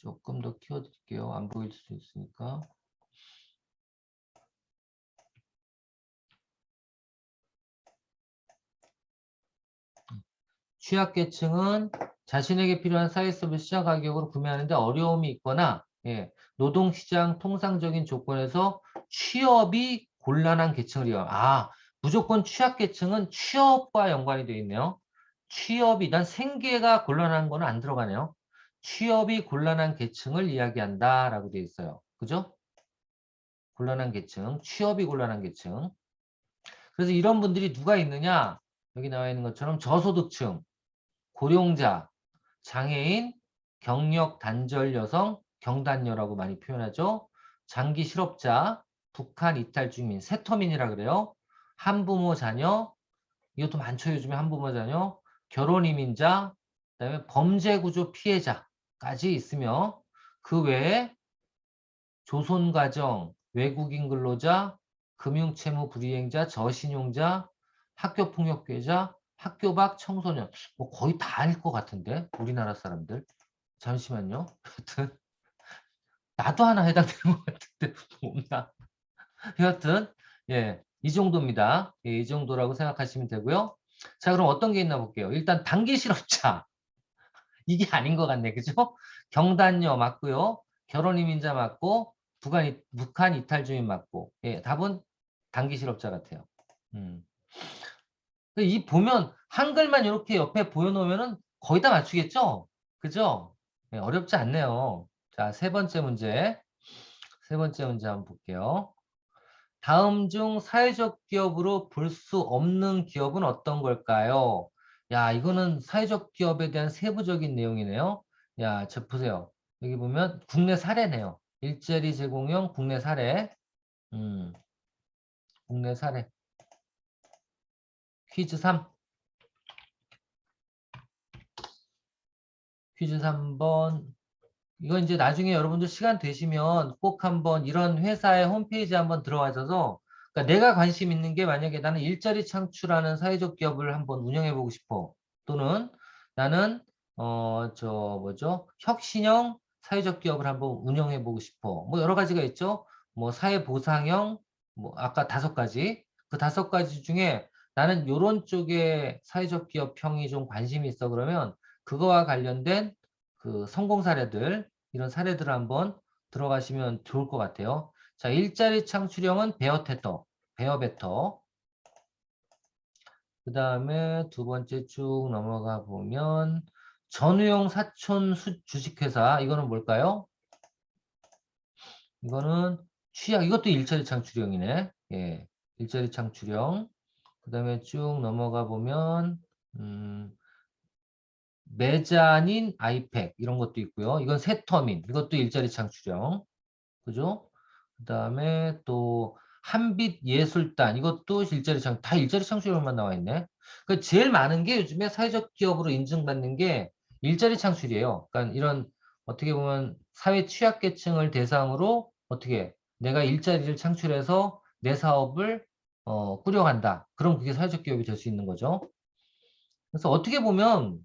조금 더 키워드릴게요. 안 보일 수 있으니까. 취약계층은 자신에게 필요한 사회 서비스 시장 가격으로 구매하는데 어려움이 있거나 노동시장 통상적인 조건에서 취업이 곤란한 계층을 이용. 무조건 취약계층은 취업과 연관이 되어 있네요. 취업이 난 생계가 곤란한 거는 안 들어가네요. 취업이 곤란한 계층을 이야기한다라고 되어 있어요. 그죠? 곤란한 계층, 취업이 곤란한 계층. 그래서 이런 분들이 누가 있느냐? 여기 나와 있는 것처럼 저소득층, 고령자, 장애인, 경력 단절 여성, 경단녀라고 많이 표현하죠. 장기 실업자, 북한 이탈 주민, 세터민이라 그래요. 한부모 자녀, 이것도 많죠. 요즘에 한부모 자녀, 결혼 이민자, 그다음에 범죄 구조 피해자까지 있으며 그 외에 조선가정, 외국인 근로자, 금융채무 불이행자, 저신용자, 학교폭력 피해자, 학교 밖 청소년 뭐 거의 다 알 것 같은데 우리나라 사람들 잠시만요. 여튼 나도 하나 해당되는 것 같은데 없나? 여튼 이 정도입니다. 이 정도라고 생각하시면 되고요. 자, 그럼 어떤 게 있나 볼게요. 일단 단기 실업자 이게 아닌 것 같네, 그죠? 경단녀 맞고요. 결혼 이민자 맞고 북한 이탈 주민 맞고 답은 단기 실업자 같아요. 이 보면 한글만 이렇게 옆에 보여놓으면은 거의 다 맞추겠죠? 그죠? 어렵지 않네요. 자, 세 번째 문제. 세 번째 문제 한번 볼게요. 다음 중 사회적 기업으로 볼 수 없는 기업은 어떤 걸까요? 야, 이거는 사회적 기업에 대한 세부적인 내용이네요. 야, 저 보세요. 여기 보면 국내 사례네요. 일자리 제공형 국내 사례. 국내 사례. 퀴즈 3. 퀴즈 3번. 이건 이제 나중에 여러분들 시간 되시면 꼭 한번 이런 회사의 홈페이지 한번 들어가셔서 그러니까 내가 관심 있는 게 만약에 나는 일자리 창출하는 사회적 기업을 한번 운영해 보고 싶어. 또는 나는 저 뭐죠? 혁신형 사회적 기업을 한번 운영해 보고 싶어. 뭐 여러 가지가 있죠. 뭐 사회 보상형 뭐 아까 5가지. 그 5가지 중에 나는 요런 쪽에 사회적 기업형이 좀 관심이 있어 그러면 그거와 관련된 그 성공 사례들, 이런 사례들을 한번 들어가시면 좋을 것 같아요. 자, 일자리 창출형은 베어테터, 베어베터. 그 다음에 두 번째 쭉 넘어가 보면 전우용 사촌 주식회사, 이거는 뭘까요? 이거는 취약, 이것도 일자리 창출형이네. 일자리 창출형. 그 다음에 쭉 넘어가 보면 메자닌 아이팩 이런 것도 있고요. 이건 세터민 이것도 일자리 창출형. 그죠? 그 다음에 또 한빛 예술단 이것도 다 일자리 창출형만 나와 있네. 그 제일 많은 게 요즘에 사회적 기업으로 인증받는 게 일자리 창출이에요. 그러니까 이런 어떻게 보면 사회 취약계층을 대상으로 어떻게 내가 일자리를 창출해서 내 사업을 꾸려간다. 그럼 그게 사회적 기업이 될 수 있는 거죠. 그래서 어떻게 보면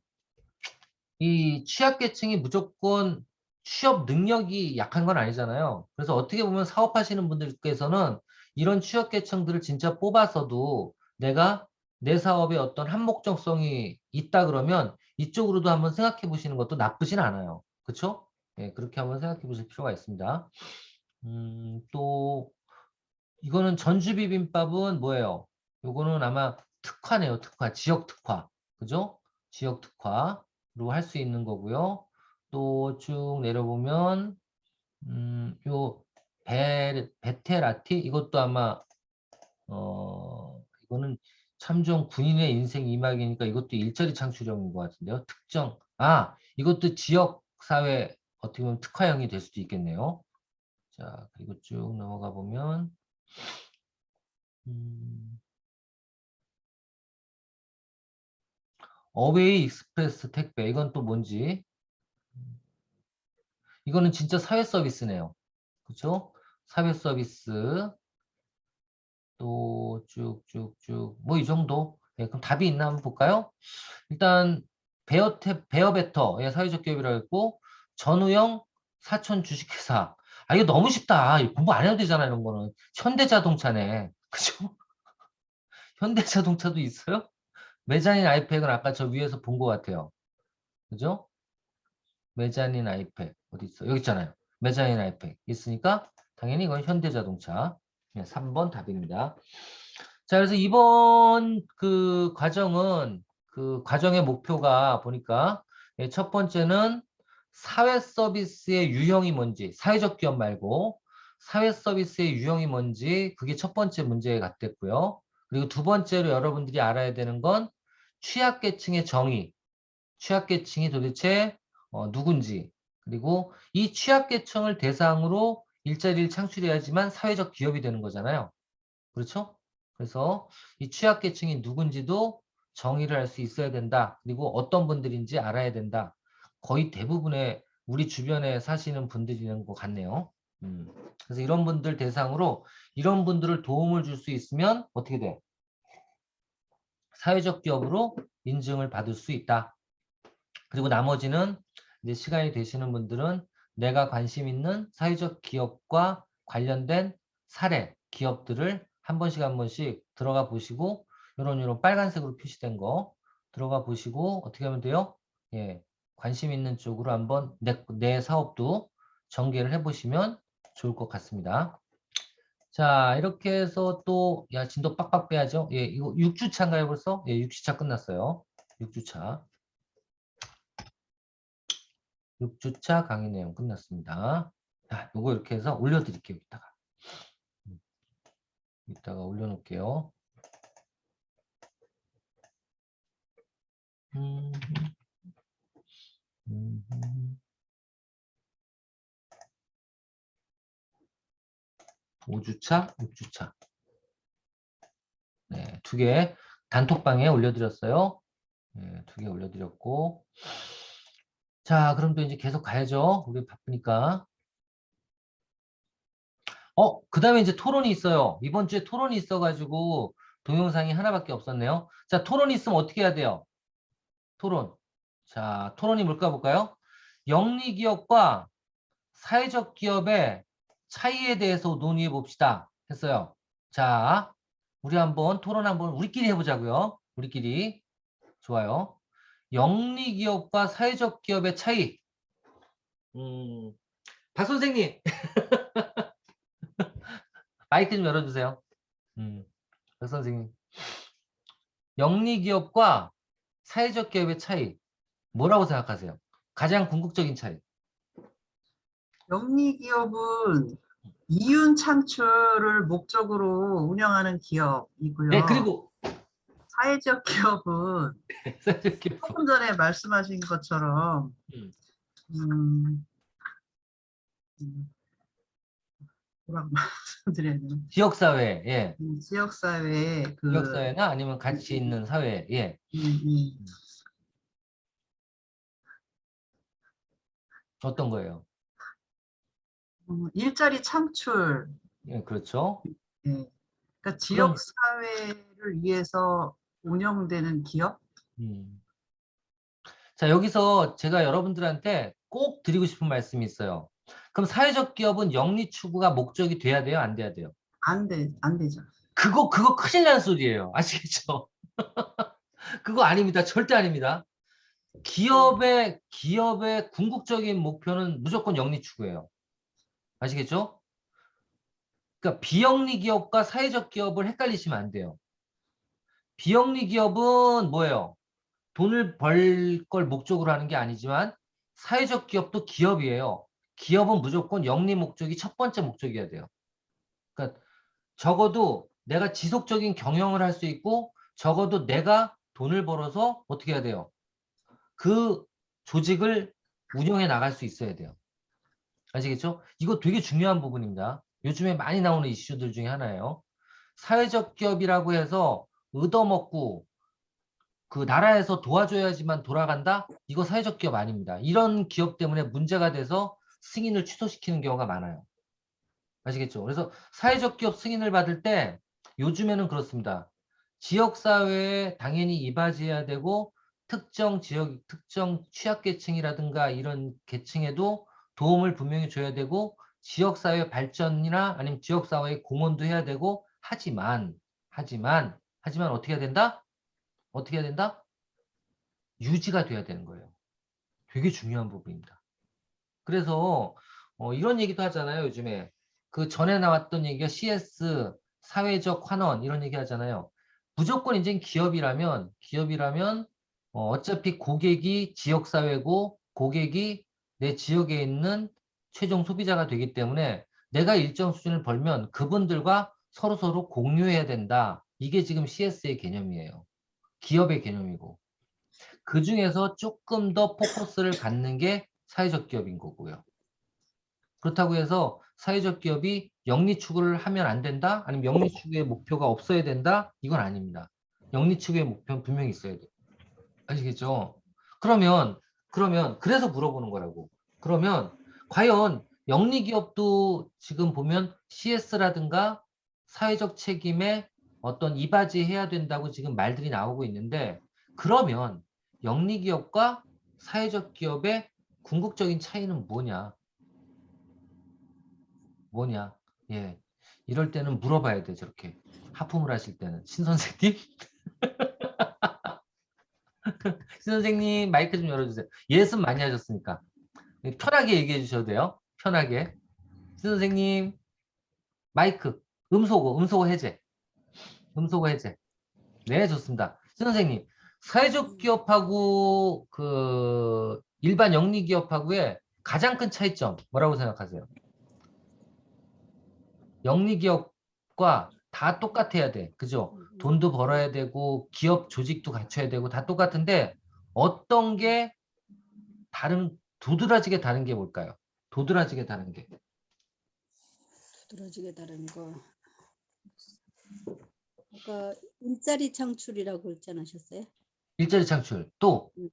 이 취약계층이 무조건 취업 능력이 약한 건 아니잖아요. 그래서 어떻게 보면 사업하시는 분들께서는 이런 취약계층들을 진짜 뽑아서도 내가 내 사업에 어떤 한목적성이 있다 그러면 이쪽으로도 한번 생각해 보시는 것도 나쁘진 않아요. 그렇죠? 그렇게 한번 생각해 보실 필요가 있습니다. 또 이거는 전주 비빔밥은 뭐예요? 요거는 아마 특화네요. 특화. 지역 특화. 그죠? 지역 특화로 할 수 있는 거고요. 또 쭉 내려보면 요 베테라티 이것도 아마 이거는 참종 군인의 인생 이막이니까 이것도 일자리 창출형인 것 같은데요. 이것도 지역 사회 어떻게 보면 특화형이 될 수도 있겠네요. 자, 그리고 쭉 넘어가 보면 음, 어웨이 익스프레스 택배 이건 또 뭔지 이거는 진짜 사회 서비스네요. 그렇죠? 사회 서비스 또 쭉쭉쭉 뭐 이 정도. 그럼 답이 있나 한번 볼까요? 일단 베어베터 사회적 기업이라고 했고 전우형 사촌 주식회사. 아, 이거 너무 쉽다. 이거 공부 안 해도 되잖아, 이런 거는. 현대자동차네. 그죠? 현대자동차도 있어요? 메자닌 아이팩은 아까 저 위에서 본 것 같아요. 그죠? 메자닌 아이팩. 어디 있어? 여기 있잖아요. 메자닌 아이팩. 있으니까 당연히 이건 현대자동차. 네, 3번 답입니다. 자, 그래서 이번 그 과정은 그 과정의 목표가 보니까 예, 첫 번째는 사회 서비스의 유형이 뭔지, 사회적 기업 말고 사회 서비스의 유형이 뭔지 그게 첫 번째 문제에 같았고요. 그리고 두 번째로 여러분들이 알아야 되는 건 취약계층의 정의, 취약계층이 도대체 누군지, 그리고 이 취약계층을 대상으로 일자리를 창출해야지만 사회적 기업이 되는 거잖아요. 그렇죠? 그래서 이 취약계층이 누군지도 정의를 할 수 있어야 된다. 그리고 어떤 분들인지 알아야 된다. 거의 대부분의 우리 주변에 사시는 분들이는 것 같네요. 그래서 이런 분들 대상으로 이런 분들을 도움을 줄 수 있으면 어떻게 돼? 사회적 기업으로 인증을 받을 수 있다. 그리고 나머지는 이제 시간이 되시는 분들은 내가 관심 있는 사회적 기업과 관련된 사례, 기업들을 한 번씩 들어가 보시고 요런 빨간색으로 표시된 거 들어가 보시고 어떻게 하면 돼요? 예, 관심 있는 쪽으로 한번 내 사업도 전개를 해보시면 좋을 것 같습니다. 자, 이렇게 해서 또, 야, 진도 빡빡 빼야죠. 예, 이거 6주차인가요, 벌써? 예, 6주차 끝났어요. 6주차. 6주차 강의 내용 끝났습니다. 자, 요거 이렇게 해서 올려드릴게요, 이따가. 이따가 올려놓을게요. 음, 5주차, 6주차. 네, 2개 단톡방에 올려드렸어요. 네, 2개 올려드렸고. 자, 그럼 또 이제 계속 가야죠. 우리 바쁘니까. 그 다음에 이제 토론이 있어요. 이번 주에 토론이 있어가지고 동영상이 하나밖에 없었네요. 자, 토론이 있으면 어떻게 해야 돼요? 토론. 자, 토론이 뭘까 볼까요? 영리기업과 사회적 기업의 차이에 대해서 논의해 봅시다. 했어요. 자, 우리 한번 토론 한번 우리끼리 해보자고요. 우리끼리. 좋아요. 영리기업과 사회적 기업의 차이. 박 선생님, 마이크 좀 열어주세요. 박 선생님. 영리기업과 사회적 기업의 차이. 뭐라고 생각하세요? 가장 궁극적인 차이. 영리기업은 이윤 창출을 목적으로 운영하는 네, 기업이고요. 그리고 사회적 기업은 사회적 기업. 조금 전에 말씀하신 것처럼 음, 음, 뭐라고 말씀드려야 되나? 지역사회, 예. 지역사회의 지역사회나 아니면 가치 있는 사회, 예. 음, 어떤 거예요? 일자리 창출, 예, 그렇죠. 예. 그러니까 그럼, 지역사회를 위해서 운영되는 기업? 음. 자, 여기서 제가 여러분들한테 꼭 드리고 싶은 말씀이 있어요. 그럼 사회적 기업은 영리 추구가 목적이 돼야 돼요? 안 돼야 돼요? 안 되죠. 그거 큰일 난 소리예요. 아시겠죠? 그거 아닙니다. 절대 아닙니다. 기업의 궁극적인 목표는 무조건 영리 추구예요. 아시겠죠? 그러니까 비영리 기업과 사회적 기업을 헷갈리시면 안 돼요. 비영리 기업은 뭐예요? 돈을 벌 걸 목적으로 하는 게 아니지만 사회적 기업도 기업이에요. 기업은 무조건 영리 목적이 첫 번째 목적이어야 돼요. 그러니까 적어도 내가 지속적인 경영을 할 수 있고 적어도 내가 돈을 벌어서 어떻게 해야 돼요? 그 조직을 운영해 나갈 수 있어야 돼요. 아시겠죠? 이거 되게 중요한 부분입니다. 요즘에 많이 나오는 이슈들 중에 하나예요. 사회적 기업이라고 해서 얻어먹고 그 나라에서 도와줘야지만 돌아간다? 이거 사회적 기업 아닙니다. 이런 기업 때문에 문제가 돼서 승인을 취소시키는 경우가 많아요. 아시겠죠? 그래서 사회적 기업 승인을 받을 때 요즘에는 그렇습니다. 지역사회에 당연히 이바지해야 되고 특정 지역, 특정 취약계층이라든가 이런 계층에도 도움을 분명히 줘야 되고 지역사회 발전이나 아니면 지역사회에 공헌도 해야 되고 하지만 어떻게 해야 된다? 어떻게 해야 된다? 유지가 돼야 되는 거예요. 되게 중요한 부분입니다. 그래서 이런 얘기도 하잖아요. 요즘에 그 전에 나왔던 얘기가 CS 사회적 환원 이런 얘기 하잖아요. 무조건 이제 기업이라면 어차피 고객이 지역사회고 고객이 내 지역에 있는 최종 소비자가 되기 때문에 내가 일정 수준을 벌면 그분들과 서로 공유해야 된다. 이게 지금 CS의 개념이에요. 기업의 개념이고. 그 중에서 조금 더 포커스를 갖는 게 사회적 기업인 거고요. 그렇다고 해서 사회적 기업이 영리 추구를 하면 안 된다? 아니면 영리 추구의 목표가 없어야 된다? 이건 아닙니다. 영리 추구의 목표는 분명히 있어야 돼요. 아시겠죠? 그래서 물어보는 거라고. 그러면 과연 영리 기업도 지금 보면 CS라든가 사회적 책임에 어떤 이바지 해야 된다고 지금 말들이 나오고 있는데 그러면 영리 기업과 사회적 기업의 궁극적인 차이는 뭐냐? 뭐냐? 예. 이럴 때는 물어봐야 돼, 저렇게. 하품을 하실 때는. 신 선생님? 신 선생님, 마이크 좀 열어주세요. 예습 많이 하셨으니까. 편하게 얘기해 주셔도 돼요. 편하게. 신 선생님, 마이크, 음소거 해제. 음소거 해제. 네, 좋습니다. 신 선생님, 사회적 기업하고 그 일반 영리 기업하고의 가장 큰 차이점 뭐라고 생각하세요? 영리 기업과 다 똑같아야 돼. 그죠? 돈도 벌어야 되고 기업 조직도 갖춰야 되고 다 똑같은데 어떤 게 도드라지게 다른 게 뭘까요? 도드라지게 다른 게. 두드러지게 다른 거. 아까 일자리 창출이라고 했지 않으셨어요? 일자리 창출. 또 음.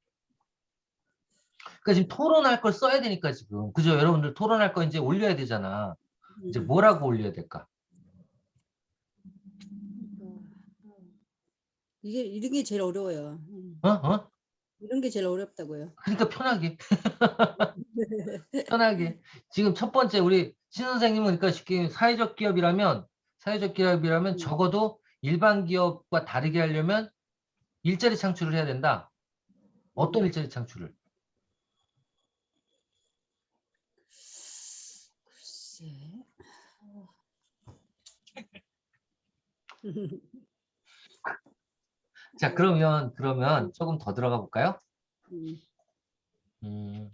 그러니까 지금 토론할 걸 써야 되니까 지금. 그죠? 여러분들 토론할 거 이제 올려야 되잖아. 이제 뭐라고 올려야 될까? 이게 이런 게 제일 어려워요. 어? 이런 게 제일 어렵다고요. 그러니까 편하게. 편하게. 지금 첫 번째 우리 신 선생님은 그러니까 쉽게 사회적 기업이라면 적어도 일반 기업과 다르게 하려면 일자리 창출을 해야 된다. 어떤 일자리 창출을? 글쎄. 자, 그러면 조금 더 들어가 볼까요? 음, 음,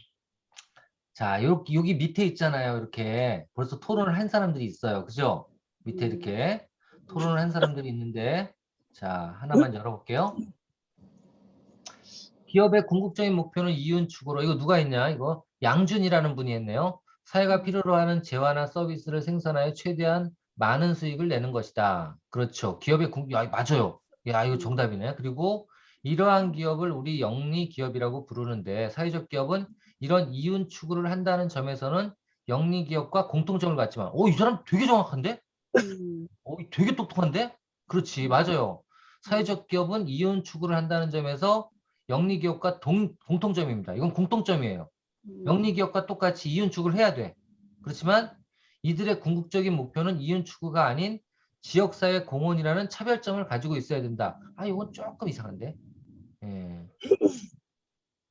자, 여기 밑에 있잖아요. 이렇게 벌써 토론을 한 사람들이 있어요. 그죠? 밑에 이렇게 토론을 한 사람들이 있는데 자, 하나만 열어볼게요. 기업의 궁극적인 목표는 이윤 추구로 이거 누가 했냐? 이거 양준이라는 분이 했네요. 사회가 필요로 하는 재화나 서비스를 생산하여 최대한 많은 수익을 내는 것이다. 그렇죠. 야, 맞아요. 야, 이거 정답이네. 그리고 이러한 기업을 우리 영리 기업이라고 부르는데 사회적 기업은 이런 이윤 추구를 한다는 점에서는 영리 기업과 공통점을 갖지만 이 사람 되게 정확한데? 되게 똑똑한데? 그렇지, 맞아요. 사회적 기업은 이윤 추구를 한다는 점에서 영리 기업과 공통점입니다. 이건 공통점이에요. 영리 기업과 똑같이 이윤 추구를 해야 돼. 그렇지만 이들의 궁극적인 목표는 이윤 추구가 아닌 지역사회 공헌이라는 차별점을 가지고 있어야 된다. 이건 조금 이상한데. 예.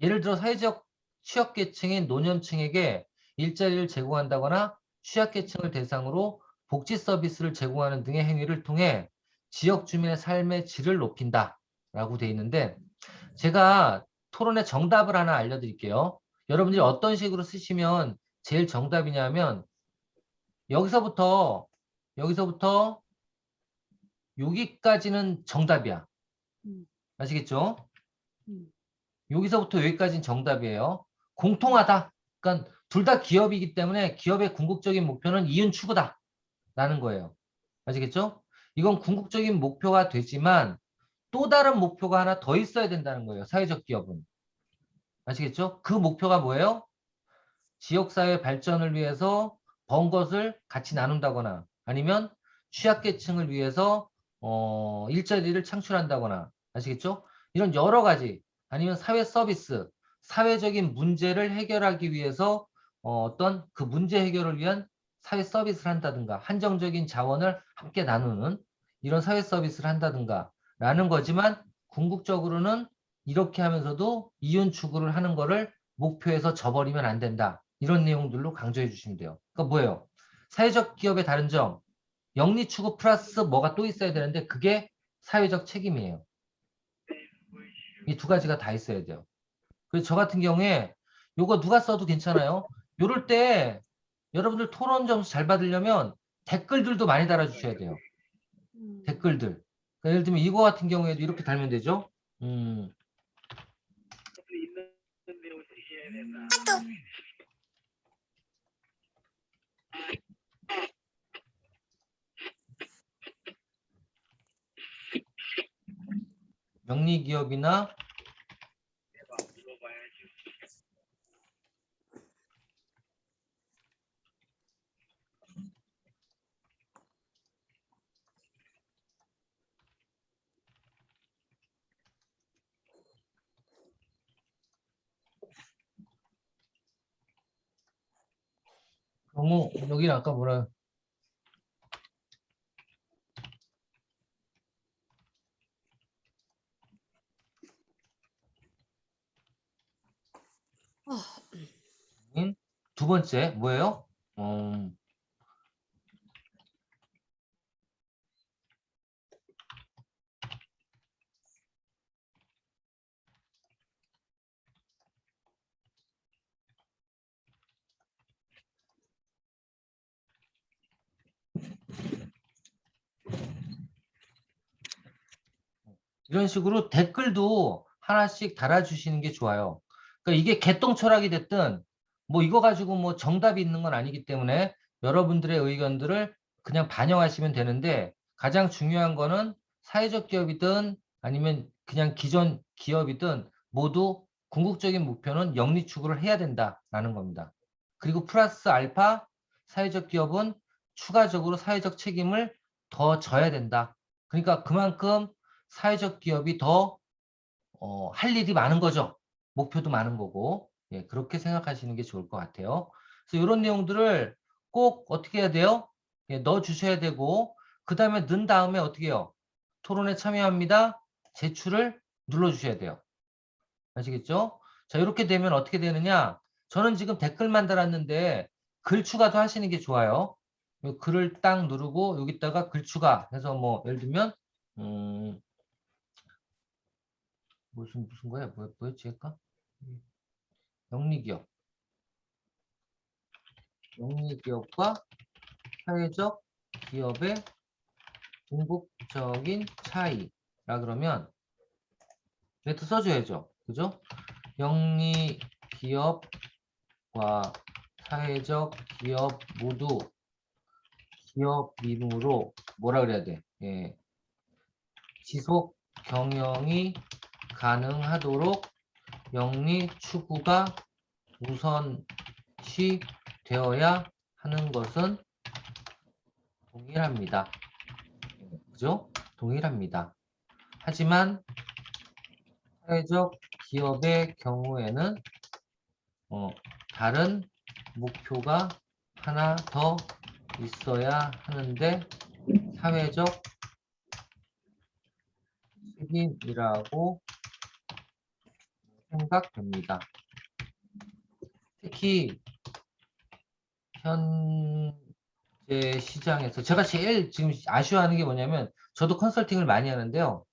예를 들어 사회적 취약계층인 노년층에게 일자리를 제공한다거나 취약계층을 대상으로 복지 서비스를 제공하는 등의 행위를 통해 지역 주민의 삶의 질을 높인다라고 돼 있는데 제가 토론의 정답을 하나 알려드릴게요. 여러분들이 어떤 식으로 쓰시면 제일 정답이냐면 여기서부터 여기까지는 정답이야. 아시겠죠? 여기서부터 여기까지는 정답이에요. 공통하다. 그러니까 둘 다 기업이기 때문에 기업의 궁극적인 목표는 이윤 추구다. 라는 거예요. 아시겠죠? 이건 궁극적인 목표가 되지만 또 다른 목표가 하나 더 있어야 된다는 거예요. 사회적 기업은. 아시겠죠? 그 목표가 뭐예요? 지역사회 발전을 위해서 번 것을 같이 나눈다거나 아니면 취약계층을 위해서 일자리를 창출한다거나 아시겠죠? 이런 여러 가지 아니면 사회 서비스, 사회적인 문제를 해결하기 위해서 어떤 그 문제 해결을 위한 사회 서비스를 한다든가 한정적인 자원을 함께 나누는 이런 사회 서비스를 한다든가 라는 거지만 궁극적으로는 이렇게 하면서도 이윤 추구를 하는 거를 목표에서 저버리면 안 된다. 이런 내용들로 강조해 주시면 돼요. 그러니까 뭐예요? 사회적 기업의 다른 점, 영리 추구 플러스 뭐가 또 있어야 되는데 그게 사회적 책임이에요. 이 두 가지가 다 있어야 돼요. 그래서 저 같은 경우에 요거 누가 써도 괜찮아요. 요럴 때 여러분들 토론 점수 잘 받으려면 댓글들도 많이 달아주셔야 돼요. 댓글들. 그러니까 예를 들면 이거 같은 경우에도 이렇게 달면 되죠. 영리기업이나 경우 여기는 아까 뭐라 두 번째 뭐예요? 이런 식으로 댓글도 하나씩 달아주시는 게 좋아요. 그러니까 이게 개똥 철학이 됐든 뭐 이거 가지고 뭐 정답이 있는 건 아니기 때문에 여러분들의 의견들을 그냥 반영하시면 되는데 가장 중요한 거는 사회적 기업이든 아니면 그냥 기존 기업이든 모두 궁극적인 목표는 영리 추구를 해야 된다라는 겁니다. 그리고 플러스 알파 사회적 기업은 추가적으로 사회적 책임을 더 져야 된다. 그러니까 그만큼 사회적 기업이 더 할 일이 많은 거죠. 목표도 많은 거고. 예, 그렇게 생각하시는 게 좋을 것 같아요. 그래서 이런 내용들을 꼭 어떻게 해야 돼요? 예, 넣어 주셔야 되고 그 다음에 넣은 다음에 어떻게 해요? 토론에 참여합니다. 제출을 눌러 주셔야 돼요. 아시겠죠? 자, 이렇게 되면 어떻게 되느냐? 저는 지금 댓글만 달았는데 글 추가도 하시는 게 좋아요. 요 글을 딱 누르고 여기다가 글 추가해서 뭐 예를 들면 무슨 거야? 뭐였지? 아까? 영리기업. 영리기업과 사회적 기업의 궁극적인 차이라 그러면 이렇게 써줘야죠. 그죠? 영리기업과 사회적 기업 모두 기업이므로 뭐라 그래야 돼? 예. 지속 경영이 가능하도록 영리 추구가 우선시 되어야 하는 것은 동일합니다. 그죠? 동일합니다. 하지만 사회적 기업의 경우에는 다른 목표가 하나 더 있어야 하는데 사회적 책임이라고 생각됩니다. 특히 현재 시장에서 제가 제일 지금 아쉬워하는 게 뭐냐면 저도 컨설팅을 많이 하는데요.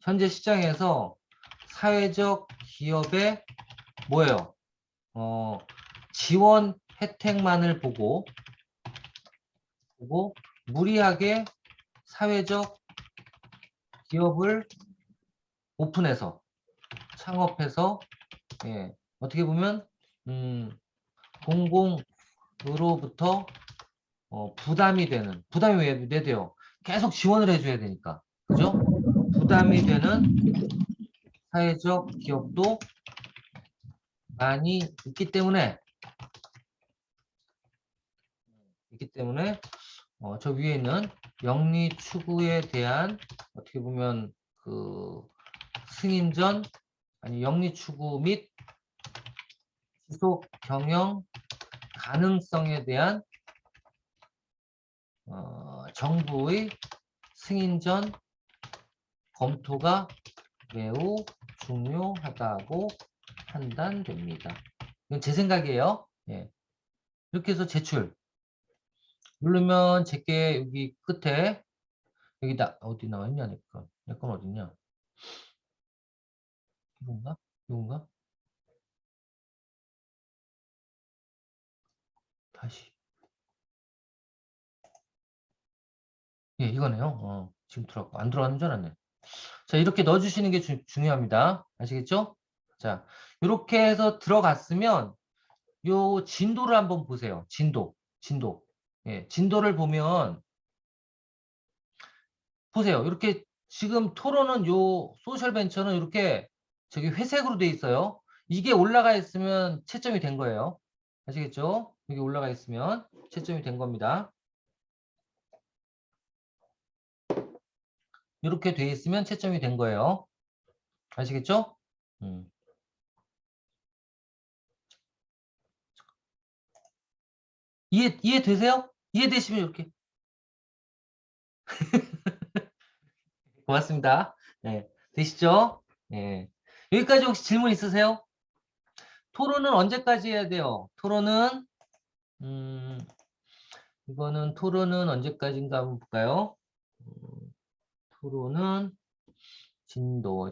현재 시장에서 사회적 기업의 뭐예요? 지원 혜택만을 보고 무리하게 사회적 기업을 오픈해서 창업해서 예, 어떻게 보면 공공으로부터 부담이 왜 돼요? 계속 지원을 해줘야 되니까 그죠? 부담이 되는 사회적 기업도 많이 있기 때문에 저 위에 있는 영리 추구에 대한 어떻게 보면 그 승인전 아니 영리 추구 및 지속 경영 가능성에 대한 정부의 승인 전 검토가 매우 중요하다고 판단됩니다. 이건 제 생각이에요. 예. 이렇게 해서 제출. 누르면 제게 여기 끝에 여기다 어디 나와있냐 내 건 어딨냐? 이건가? 이건가? 다시. 예, 이거네요. 지금 들어갔고 안 들어갔는 줄 알았네. 자, 이렇게 넣어주시는 게 중요합니다. 아시겠죠? 자, 이렇게 해서 들어갔으면 요 진도를 한번 보세요. 진도. 예, 진도를 보면 보세요. 이렇게 지금 토론은 요 소셜 벤처는 이렇게 저기 회색으로 돼 있어요. 이게 올라가 있으면 채점이 된 거예요. 아시겠죠? 이게 올라가 있으면 채점이 된 겁니다. 이렇게 돼 있으면 채점이 된 거예요. 아시겠죠? 이해되세요? 이해되시면 이렇게. 고맙습니다. 네, 되시죠? 네. 여기까지 혹시 질문 있으세요? 토론은 언제까지 해야 돼요? 토론은 이거는 토론은 언제까지인가 한번 볼까요? 토론은 진도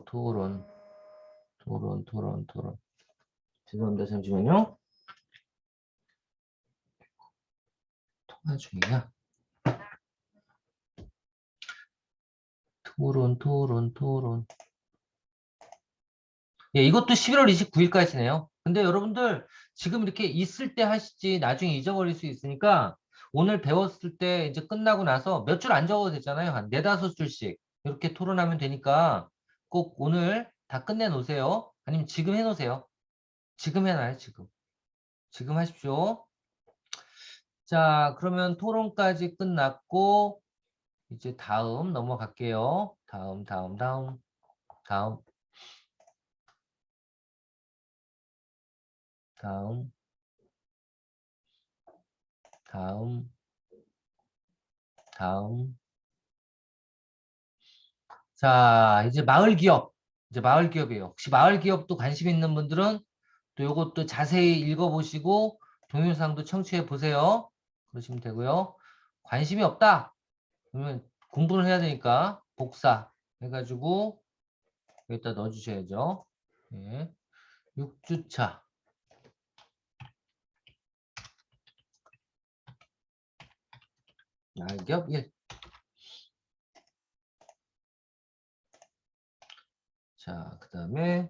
토론. 죄송합니다. 잠시만요. 통화 중이야. 토론. 예, 이것도 11월 29일까지네요. 근데 여러분들 지금 이렇게 있을 때 하시지 나중에 잊어버릴 수 있으니까 오늘 배웠을 때 이제 끝나고 나서 몇 줄 안 적어도 되잖아요. 한 4~5줄씩 이렇게 토론하면 되니까 꼭 오늘 다 끝내놓으세요. 아니면 지금 해놓으세요. 지금 해놔요. 지금 하십시오. 자, 그러면 토론까지 끝났고 이제 다음 넘어갈게요. 다음. 자, 이제 마을 기업. 이제 마을 기업이에요. 혹시 마을 기업도 관심 있는 분들은 또 요것도 자세히 읽어보시고 동영상도 청취해 보세요. 그러시면 되고요. 관심이 없다. 그러면 공부를 해야 되니까 복사 해가지고 여기다 넣어주셔야죠. 네. 6주차. 마을기업 1. 자, 그 다음에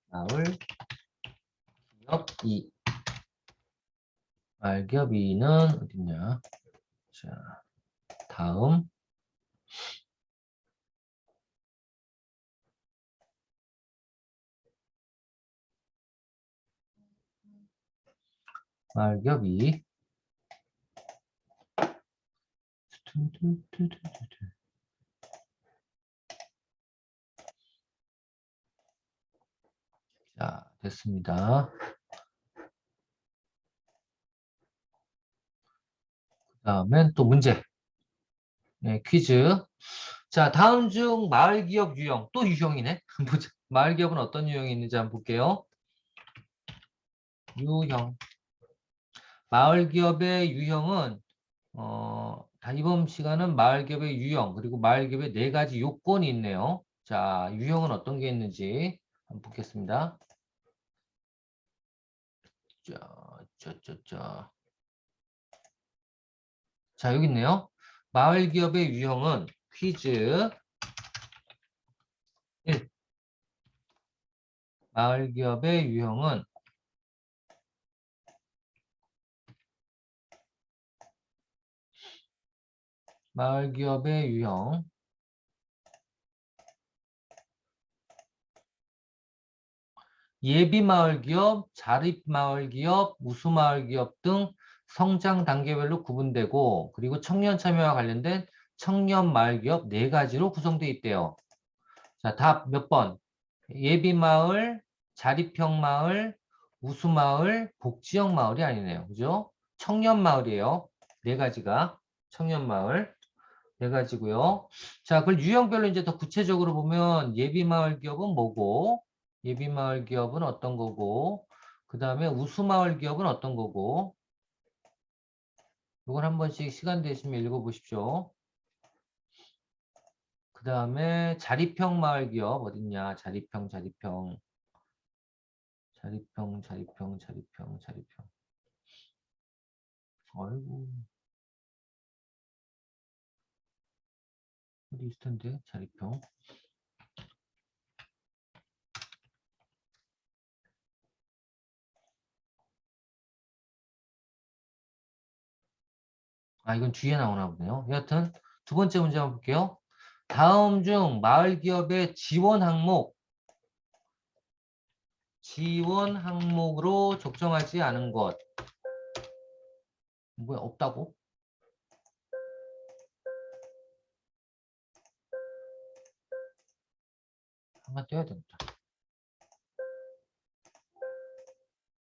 마을기업 2. 마을기업 2는 어딨냐? 자, 다음. 마을기업 2. 자, 됐습니다. 그 다음엔 또 문제. 네, 퀴즈. 자, 다음 중 마을기업 유형. 또 유형이네. 보자. 마을기업은 어떤 유형이 있는지 한번 볼게요. 유형. 마을기업의 유형은 이번 시간은 마을기업의 유형 그리고 마을기업의 4가지 요건이 있네요. 자, 유형은 어떤 게 있는지 한번 보겠습니다. 자, 여기 있네요. 마을기업의 유형은 퀴즈 1. 마을기업의 유형은 마을기업의 유형 예비마을기업, 자립마을기업, 우수마을기업 등 성장 단계별로 구분되고 그리고 청년 참여와 관련된 청년마을기업 4가지로 구성되어 있대요. 자, 답 몇 번? 예비마을, 자립형 마을, 우수마을, 복지형 마을이 아니네요. 그죠? 청년마을이에요. 네 가지가. 청년마을. 네 가지고요. 자, 그걸 유형별로 이제 더 구체적으로 보면 예비마을 기업은 뭐고, 예비마을 기업은 어떤 거고, 그 다음에 우수마을 기업은 어떤 거고, 이걸 한 번씩 시간 되시면 읽어보십시오. 그 다음에 자립형 마을 기업 어딨냐? 자립형, 자립형. 자립형, 자립형, 자립형, 자립형. 아이고. 어디 있을 텐데, 자립형. 아, 이건 뒤에 나오나 보네요. 여하튼, 두 번째 문제 한번 볼게요. 다음 중 마을 기업의 지원 항목으로 적정하지 않은 것. 뭐야, 없다고? 한번 떼야 되겠다.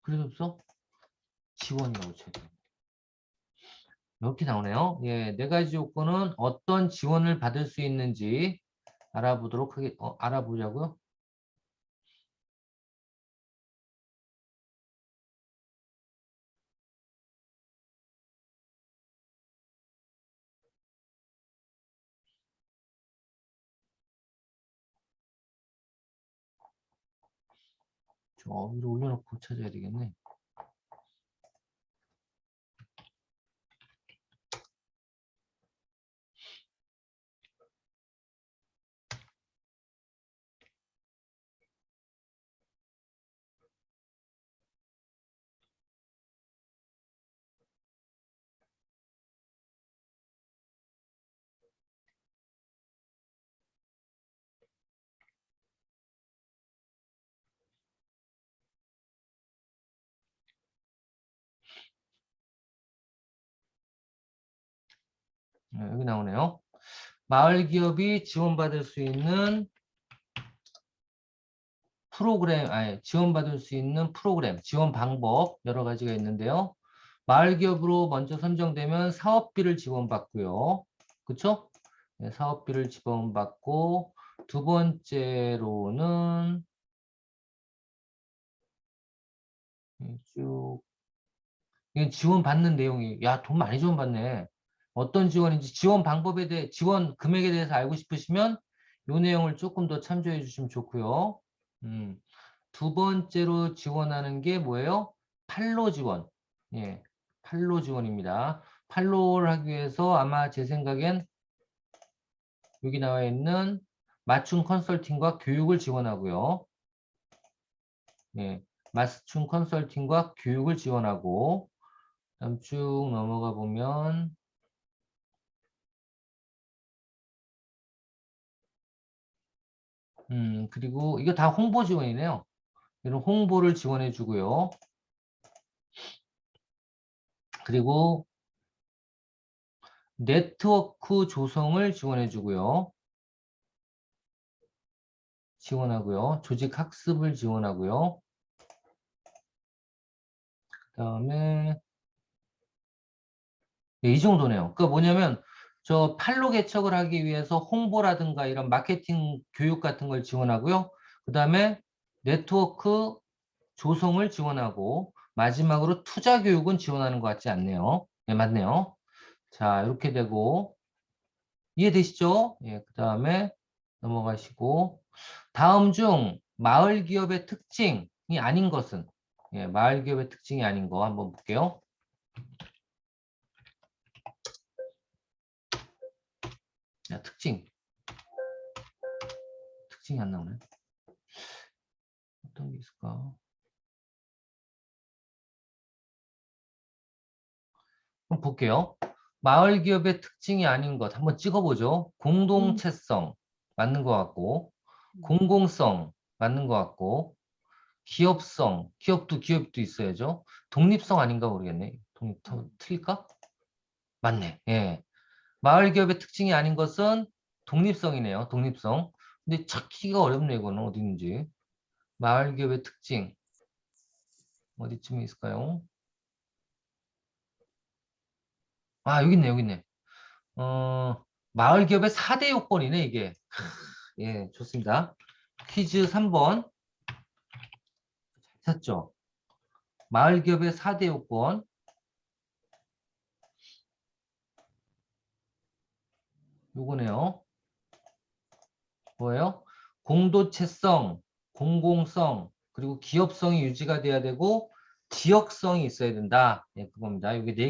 그래도 없어? 지원이라고 쳐야 돼. 이렇게 나오네요. 예, 네 가지 요건은 어떤 지원을 받을 수 있는지 알아보자고요. 저 위로 올려놓고 찾아야 되겠네. 네, 여기 나오네요. 마을 기업이 지원받을 수 있는 지원받을 수 있는 프로그램, 지원 방법 여러 가지가 있는데요. 마을 기업으로 먼저 선정되면 사업비를 지원받고요. 그쵸? 네, 사업비를 지원받고 두 번째로는 쭉 이게 지원받는 내용이 돈 많이 지원받네. 어떤 지원인지 지원 방법에 대해 지원 금액에 대해서 알고 싶으시면 이 내용을 조금 더 참조해 주시면 좋고요. 두 번째로 지원하는 게 뭐예요? 판로 지원. 예, 판로 지원입니다. 판로를 하기 위해서 아마 제 생각엔 여기 나와 있는 맞춤 컨설팅과 교육을 지원하고요. 예, 맞춤 컨설팅과 교육을 지원하고 다음 쭉 넘어가 보면 그리고 이거 다 홍보 지원이네요. 이런 홍보를 지원해 주고요. 그리고 네트워크 조성을 지원해 주고요. 지원하고요. 조직 학습을 지원하고요. 그다음에 네, 이 정도네요. 그러니까 뭐냐면 저 판로 개척을 하기 위해서 홍보라든가 이런 마케팅 교육 같은 걸 지원하고요. 그다음에 네트워크 조성을 지원하고 마지막으로 투자 교육은 지원하는 것 같지 않네요. 네, 맞네요. 자, 이렇게 되고 이해되시죠? 예, 그다음에 넘어가시고 다음 중 마을 기업의 특징이 아닌 것은 예, 마을 기업의 특징이 아닌 거 한번 볼게요. 야, 특징이 안 나오네. 어떤 게 있을까? 한번 볼게요. 마을 기업의 특징이 아닌 것 한번 찍어보죠. 공동체성 맞는 것 같고 공공성 맞는 것 같고 기업도 있어야죠. 독립성 아닌가 모르겠네. 틀릴까? 맞네. 예. 마을 기업의 특징이 아닌 것은 독립성이네요. 독립성. 근데 찾기가 어렵네, 이거는 어디 있는지. 마을 기업의 특징. 어디쯤에 있을까요? 아, 여기 있네, 여기 있네. 마을 기업의 4대 요건이네, 이게. 예, 좋습니다. 퀴즈 3번. 찾죠? 마을 기업의 4대 요건. 요거네요. 뭐예요? 공도체성, 공공성, 그리고 기업성이 유지가 돼야 되고, 지역성이 있어야 된다. 예, 그겁니다. 이게 네